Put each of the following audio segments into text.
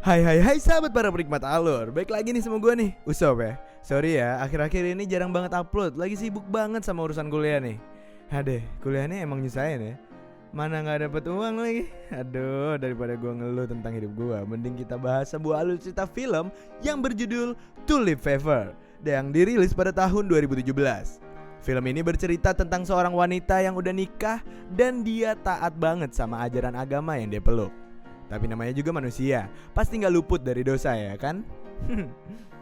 Hai sahabat para penikmat alur. Baik lagi nih sama gue nih, Usop ya. Sorry ya, akhir-akhir ini jarang banget upload. Lagi sibuk banget sama urusan kuliah nih. Aduh, kuliahnya emang nyusahin ya. Mana gak dapet uang lagi. Aduh, daripada gue ngeluh tentang hidup gue, mending kita bahas sebuah alutsista film yang berjudul Tulip Fever yang dirilis pada tahun 2017. Film ini bercerita tentang seorang wanita yang udah nikah dan dia taat banget sama ajaran agama yang dia peluk. Tapi namanya juga manusia, pasti gak luput dari dosa ya kan?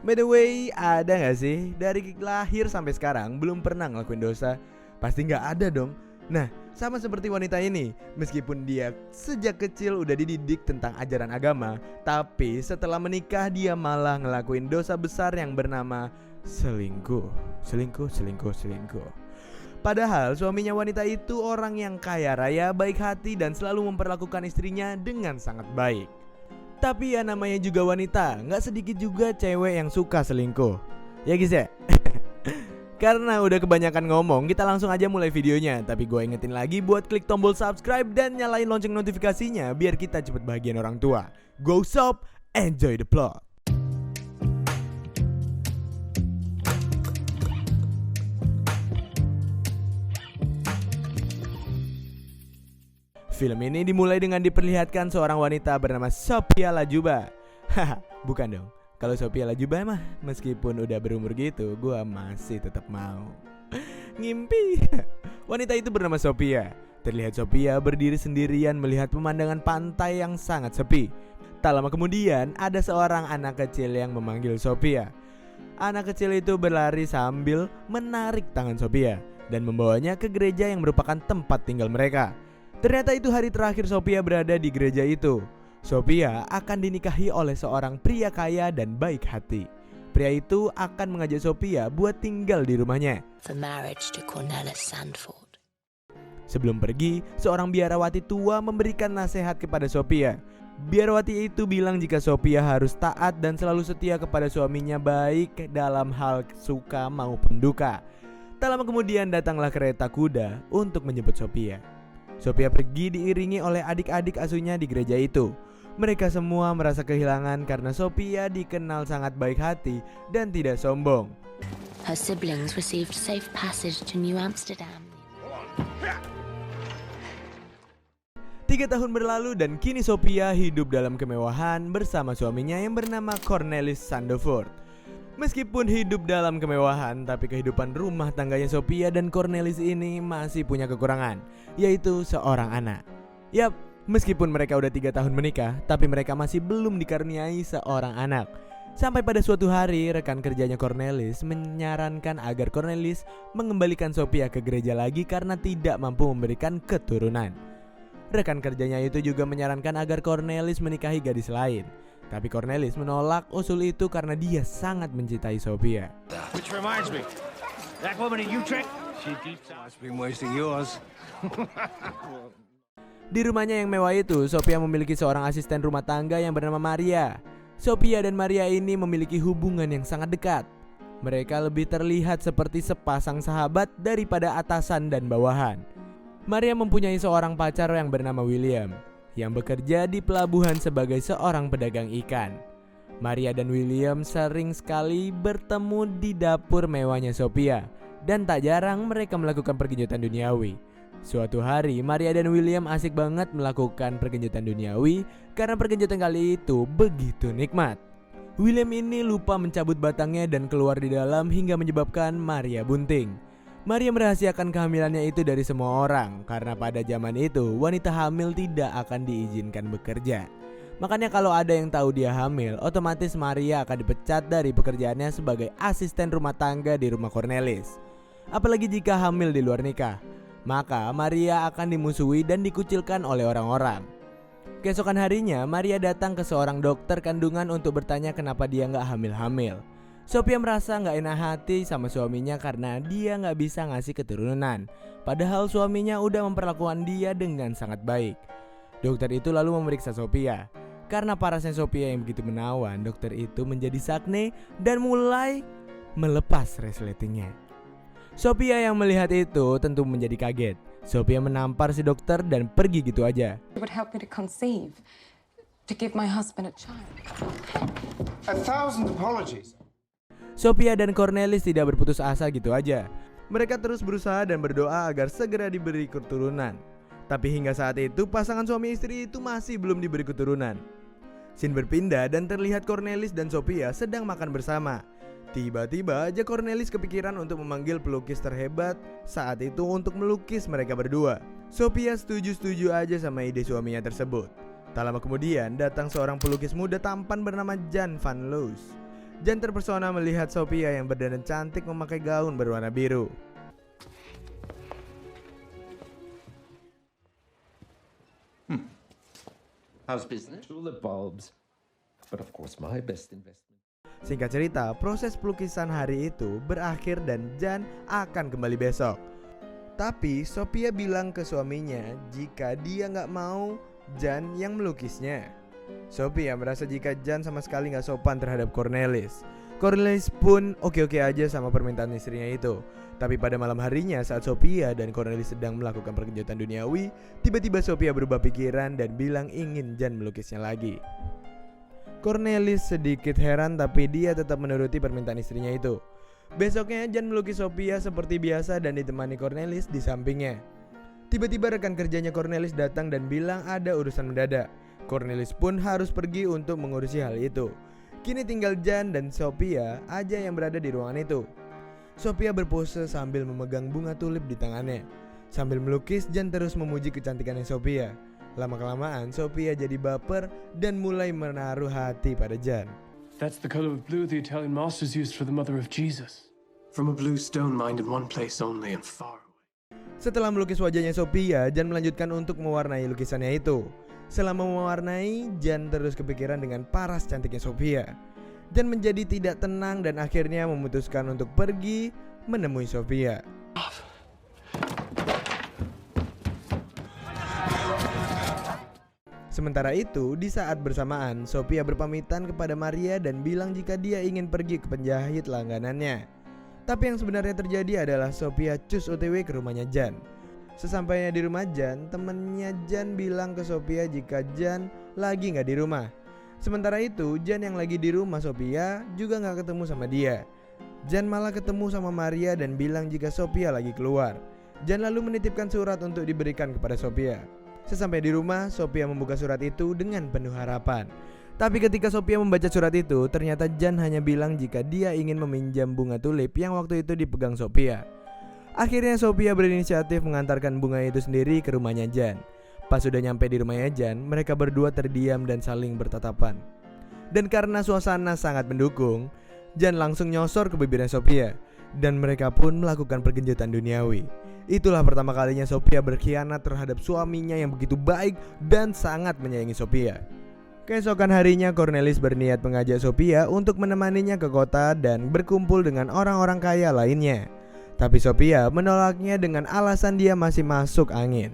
By the way, ada gak sih dari lahir sampai sekarang belum pernah ngelakuin dosa? Pasti gak ada dong. Nah, sama seperti wanita ini, meskipun dia sejak kecil udah dididik tentang ajaran agama, tapi setelah menikah dia malah ngelakuin dosa besar yang bernama selingkuh. Padahal suaminya wanita itu orang yang kaya raya, baik hati dan selalu memperlakukan istrinya dengan sangat baik. Tapi ya namanya juga wanita, gak sedikit juga cewek yang suka selingkuh. Ya guys ya. Karena udah kebanyakan ngomong, kita langsung aja mulai videonya. Tapi gue ingetin lagi buat klik tombol subscribe dan nyalain lonceng notifikasinya biar kita cepet bahagian orang tua. Go shop, enjoy the plot. Film ini dimulai dengan diperlihatkan seorang wanita bernama Sophia Latjuba. Haha, bukan dong. Kalau Sophia Latjuba mah meskipun udah berumur gitu, gua masih tetap mau. Ngimpi. Wanita itu bernama Sophia. Terlihat Sophia berdiri sendirian melihat pemandangan pantai yang sangat sepi. Tak lama kemudian ada seorang anak kecil yang memanggil Sophia. Anak kecil itu berlari sambil menarik tangan Sophia dan membawanya ke gereja yang merupakan tempat tinggal mereka. Ternyata itu hari terakhir Sophia berada di gereja itu. Sophia akan dinikahi oleh seorang pria kaya dan baik hati. Pria itu akan mengajak Sophia buat tinggal di rumahnya. For marriage to Cornelis Sandford. Sebelum pergi, seorang biarawati tua memberikan nasihat kepada Sophia. Biarawati itu bilang jika Sophia harus taat dan selalu setia kepada suaminya baik dalam hal suka maupun duka. Tak lama kemudian datanglah kereta kuda untuk menjemput Sophia. Sophia pergi diiringi oleh adik-adik asuhnya di gereja itu. Mereka semua merasa kehilangan karena Sophia dikenal sangat baik hati dan tidak sombong. Her siblings received safe passage to New Amsterdam. 3 tahun berlalu dan kini Sophia hidup dalam kemewahan bersama suaminya yang bernama Cornelis Sandford. Meskipun hidup dalam kemewahan, tapi kehidupan rumah tangganya Sophia dan Cornelis ini masih punya kekurangan, yaitu seorang anak. Yap, meskipun mereka udah 3 tahun menikah, tapi mereka masih belum dikaruniai seorang anak. Sampai pada suatu hari, rekan kerjanya Cornelis menyarankan agar Cornelis mengembalikan Sophia ke gereja lagi karena tidak mampu memberikan keturunan. Rekan kerjanya itu juga menyarankan agar Cornelis menikahi gadis lain. Tapi Cornelis menolak usul itu karena dia sangat mencintai Sophia. Which reminds me, that woman in Utrecht, she keeps been wasting yours. Di rumahnya yang mewah itu, Sophia memiliki seorang asisten rumah tangga yang bernama Maria. Sophia dan Maria ini memiliki hubungan yang sangat dekat. Mereka lebih terlihat seperti sepasang sahabat daripada atasan dan bawahan. Maria mempunyai seorang pacar yang bernama William, yang bekerja di pelabuhan sebagai seorang pedagang ikan. Maria dan William sering sekali bertemu di dapur mewahnya Sophia, dan tak jarang mereka melakukan pergenjutan duniawi. Suatu hari Maria dan William asik banget melakukan pergenjutan duniawi karena pergenjutan kali itu begitu nikmat. William ini lupa mencabut batangnya dan keluar di dalam hingga menyebabkan Maria bunting. Maria merahasiakan kehamilannya itu dari semua orang karena pada zaman itu wanita hamil tidak akan diizinkan bekerja. Makanya kalau ada yang tahu dia hamil, otomatis Maria akan dipecat dari pekerjaannya sebagai asisten rumah tangga di rumah Cornelis. Apalagi jika hamil di luar nikah, maka Maria akan dimusuhi dan dikucilkan oleh orang-orang. Keesokan harinya Maria datang ke seorang dokter kandungan untuk bertanya kenapa dia gak hamil-hamil. Sophia merasa gak enak hati sama suaminya karena dia gak bisa ngasih keturunan. Padahal suaminya udah memperlakukan dia dengan sangat baik. Dokter itu lalu memeriksa Sophia. Karena parasnya Sophia yang begitu menawan, dokter itu menjadi sakne dan mulai melepas resletingnya. Sophia yang melihat itu tentu menjadi kaget. Sophia menampar si dokter dan pergi gitu aja. It would help me to conceive. To give my husband a child. 1,000 apologies. Sophia dan Cornelis tidak berputus asa gitu aja. Mereka terus berusaha dan berdoa agar segera diberi keturunan. Tapi hingga saat itu pasangan suami istri itu masih belum diberi keturunan. Scene berpindah dan terlihat Cornelis dan Sophia sedang makan bersama. Tiba-tiba aja Cornelis kepikiran untuk memanggil pelukis terhebat saat itu untuk melukis mereka berdua. Sophia setuju-setuju aja sama ide suaminya tersebut. Tak lama kemudian datang seorang pelukis muda tampan bernama Jan van Loos. Jan terpesona melihat Sophia yang berdandan cantik memakai gaun berwarna biru. How's business? Tulip bulbs. But of course my best investment. Singkat cerita, proses pelukisan hari itu berakhir dan Jan akan kembali besok. Tapi Sophia bilang ke suaminya jika dia nggak mau Jan yang melukisnya. Sophia merasa jika Jan sama sekali nggak sopan terhadap Cornelis. Cornelis pun oke-oke aja sama permintaan istrinya itu. Tapi pada malam harinya saat Sophia dan Cornelis sedang melakukan perkejutan duniawi, tiba-tiba Sophia berubah pikiran dan bilang ingin Jan melukisnya lagi. Cornelis sedikit heran tapi dia tetap menuruti permintaan istrinya itu. Besoknya Jan melukis Sophia seperti biasa dan ditemani Cornelis di sampingnya. Tiba-tiba rekan kerjanya Cornelis datang dan bilang ada urusan mendadak. Cornelis pun harus pergi untuk mengurusi hal itu. Kini tinggal Jan dan Sophia aja yang berada di ruangan itu. Sophia berpose sambil memegang bunga tulip di tangannya. Sambil melukis, Jan terus memuji kecantikannya Sophia. Lama-kelamaan Sophia jadi baper dan mulai menaruh hati pada Jan. That's the color of blue the Italian masters used for the mother of Jesus. From a blue stone mined in one place only and far away. Setelah melukis wajahnya Sophia, Jan melanjutkan untuk mewarnai lukisannya itu. Selama mewarnai, Jan terus kepikiran dengan paras cantiknya Sophia. Jan menjadi tidak tenang dan akhirnya memutuskan untuk pergi menemui Sophia. Sementara itu, di saat bersamaan, Sophia berpamitan kepada Maria dan bilang jika dia ingin pergi ke penjahit langganannya. Tapi yang sebenarnya terjadi adalah Sophia cus OTW ke rumahnya Jan. Sesampainya di rumah Jan, temannya Jan bilang ke Sophia jika Jan lagi gak di rumah. Sementara itu, Jan yang lagi di rumah Sophia juga gak ketemu sama dia. Jan malah ketemu sama Maria dan bilang jika Sophia lagi keluar. Jan lalu menitipkan surat untuk diberikan kepada Sophia. Sesampai di rumah, Sophia membuka surat itu dengan penuh harapan. Tapi ketika Sophia membaca surat itu, ternyata Jan hanya bilang jika dia ingin meminjam bunga tulip yang waktu itu dipegang Sophia. Akhirnya Sophia berinisiatif mengantarkan bunga itu sendiri ke rumahnya Jan. Pas sudah nyampe di rumahnya Jan, mereka berdua terdiam dan saling bertatapan. Dan karena suasana sangat mendukung, Jan langsung nyosor ke bibirnya Sophia. Dan mereka pun melakukan pergenjutan duniawi. Itulah pertama kalinya Sophia berkhianat terhadap suaminya yang begitu baik dan sangat menyayangi Sophia. Keesokan harinya Cornelis berniat mengajak Sophia untuk menemaninya ke kota dan berkumpul dengan orang-orang kaya lainnya. Tapi Sophia menolaknya dengan alasan dia masih masuk angin.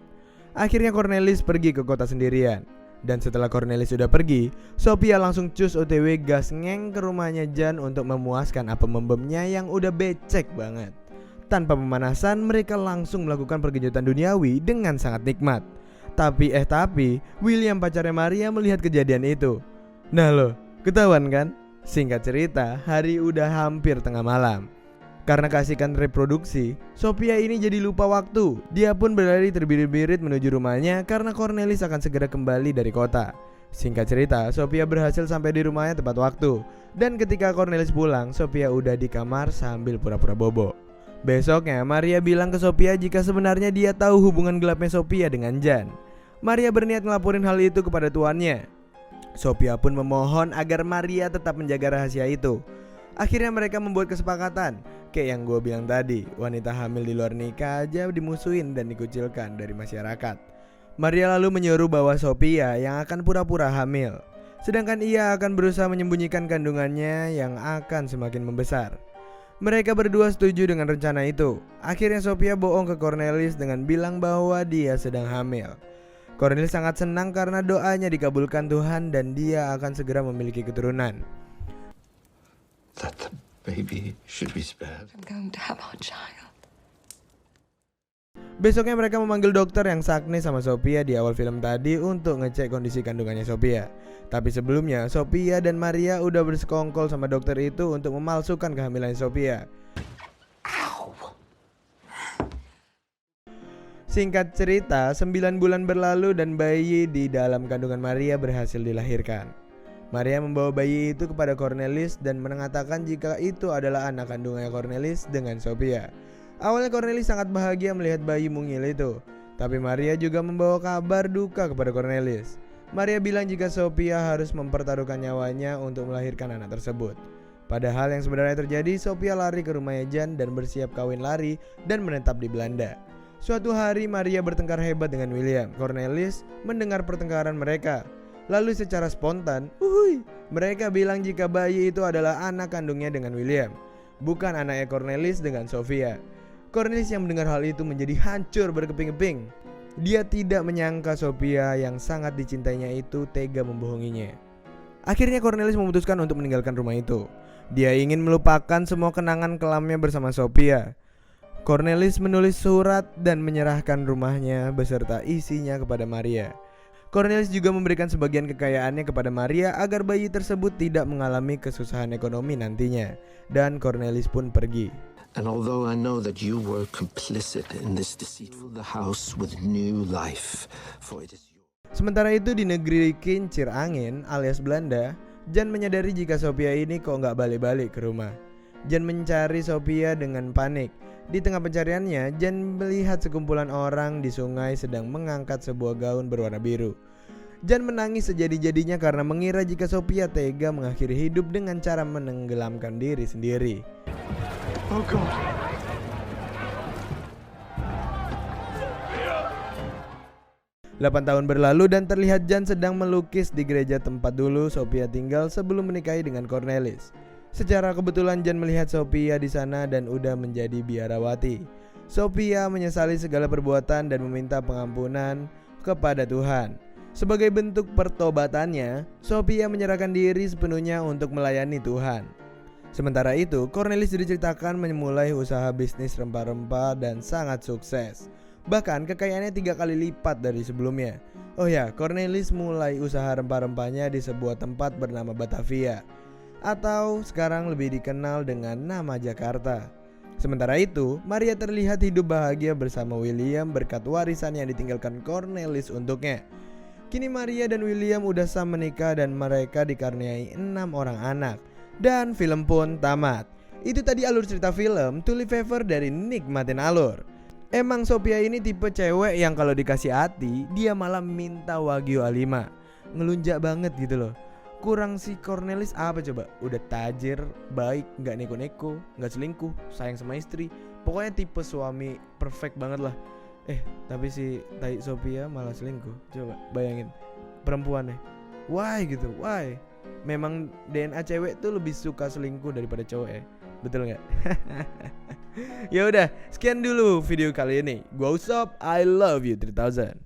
Akhirnya Cornelis pergi ke kota sendirian. Dan setelah Cornelis sudah pergi, Sophia langsung cus OTW gas ngeng ke rumahnya Jan untuk memuaskan apa membemnya yang udah becek banget. Tanpa pemanasan, mereka langsung melakukan perkejutan duniawi dengan sangat nikmat. Tapi William pacarnya Maria melihat kejadian itu. Nah lo, ketahuan kan? Singkat cerita, hari udah hampir tengah malam. Karena keasikan reproduksi, Sophia ini jadi lupa waktu. Dia pun berlari terbirit-birit menuju rumahnya karena Cornelis akan segera kembali dari kota. Singkat cerita, Sophia berhasil sampai di rumahnya tepat waktu. Dan ketika Cornelis pulang, Sophia udah di kamar sambil pura-pura bobo. Besoknya, Maria bilang ke Sophia jika sebenarnya dia tahu hubungan gelapnya Sophia dengan Jan. Maria berniat ngelaporin hal itu kepada tuannya. Sophia pun memohon agar Maria tetap menjaga rahasia itu. Akhirnya mereka membuat kesepakatan. Kayak yang gue bilang tadi, wanita hamil di luar nikah aja dimusuhin dan dikucilkan dari masyarakat. Maria lalu menyuruh bahwa Sophia yang akan pura-pura hamil, sedangkan ia akan berusaha menyembunyikan kandungannya yang akan semakin membesar. Mereka berdua setuju dengan rencana itu. Akhirnya Sophia bohong ke Cornelis dengan bilang bahwa dia sedang hamil. Cornelis sangat senang karena doanya dikabulkan Tuhan dan dia akan segera memiliki keturunan. That the baby should be spared. I'm going to have our child. Besoknya mereka memanggil dokter yang sakne sama Sophia di awal film tadi untuk ngecek kondisi kandungannya Sophia. Tapi sebelumnya Sophia dan Maria udah bersekongkol sama dokter itu untuk memalsukan kehamilan Sophia. Singkat cerita, 9 bulan berlalu dan bayi di dalam kandungan Maria berhasil dilahirkan. Maria membawa bayi itu kepada Cornelis dan mengatakan jika itu adalah anak kandungnya Cornelis dengan Sophia. Awalnya Cornelis sangat bahagia melihat bayi mungil itu, tapi Maria juga membawa kabar duka kepada Cornelis. Maria bilang jika Sophia harus mempertaruhkan nyawanya untuk melahirkan anak tersebut. Padahal yang sebenarnya terjadi, Sophia lari ke rumahnya Jan dan bersiap kawin lari dan menetap di Belanda. Suatu hari Maria bertengkar hebat dengan William. Cornelis mendengar pertengkaran mereka. Lalu secara spontan, mereka bilang jika bayi itu adalah anak kandungnya dengan William, bukan anaknya Cornelis dengan Sophia. Cornelis yang mendengar hal itu menjadi hancur berkeping-keping. Dia tidak menyangka Sophia yang sangat dicintainya itu tega membohonginya. Akhirnya Cornelis memutuskan untuk meninggalkan rumah itu. Dia ingin melupakan semua kenangan kelamnya bersama Sophia. Cornelis menulis surat dan menyerahkan rumahnya beserta isinya kepada Maria. Cornelis juga memberikan sebagian kekayaannya kepada Maria agar bayi tersebut tidak mengalami kesusahan ekonomi nantinya. Dan Cornelis pun pergi. And although I know that you were complicit in this deceit, fill the house with new life, for it is yours. Sementara itu di negeri Kincir Angin alias Belanda, Jan menyadari jika Sophia ini kok nggak balik-balik ke rumah. Jan mencari Sophia dengan panik. Di tengah pencariannya, Jan melihat sekumpulan orang di sungai sedang mengangkat sebuah gaun berwarna biru. Jan menangis sejadi-jadinya karena mengira jika Sophia tega mengakhiri hidup dengan cara menenggelamkan diri sendiri. Oh God. 8 tahun berlalu dan terlihat Jan sedang melukis di gereja tempat dulu Sophia tinggal sebelum menikahi dengan Cornelis. Secara kebetulan Jan melihat Sophia di sana dan udah menjadi biarawati. Sophia menyesali segala perbuatan dan meminta pengampunan kepada Tuhan. Sebagai bentuk pertobatannya, Sophia menyerahkan diri sepenuhnya untuk melayani Tuhan. Sementara itu, Cornelis diceritakan memulai usaha bisnis rempah-rempah dan sangat sukses. Bahkan kekayaannya 3 kali lipat dari sebelumnya. Oh ya, Cornelis mulai usaha rempah-rempahnya di sebuah tempat bernama Batavia, atau sekarang lebih dikenal dengan nama Jakarta. Sementara itu, Maria terlihat hidup bahagia bersama William berkat warisan yang ditinggalkan Cornelis untuknya. Kini Maria dan William udah sah menikah dan mereka dikaruniai 6 orang anak. Dan film pun tamat. Itu tadi alur cerita film Tulip Fever dari Nikmatin Alur. Emang Sophia ini tipe cewek yang kalau dikasih hati dia malah minta Wagyu A5. Ngelunjak banget gitu loh. Kurang si Cornelis apa coba? Udah tajir, baik, gak neko-neko, gak selingkuh, sayang sama istri. Pokoknya tipe suami perfect banget lah. Tapi si tai Sophia malah selingkuh. Coba bayangin perempuannya. Why gitu? Why? Memang DNA cewek tuh lebih suka selingkuh daripada cowok ya. Betul gak? Ya udah, sekian dulu video kali ini. Gua Usop, I love you 3000.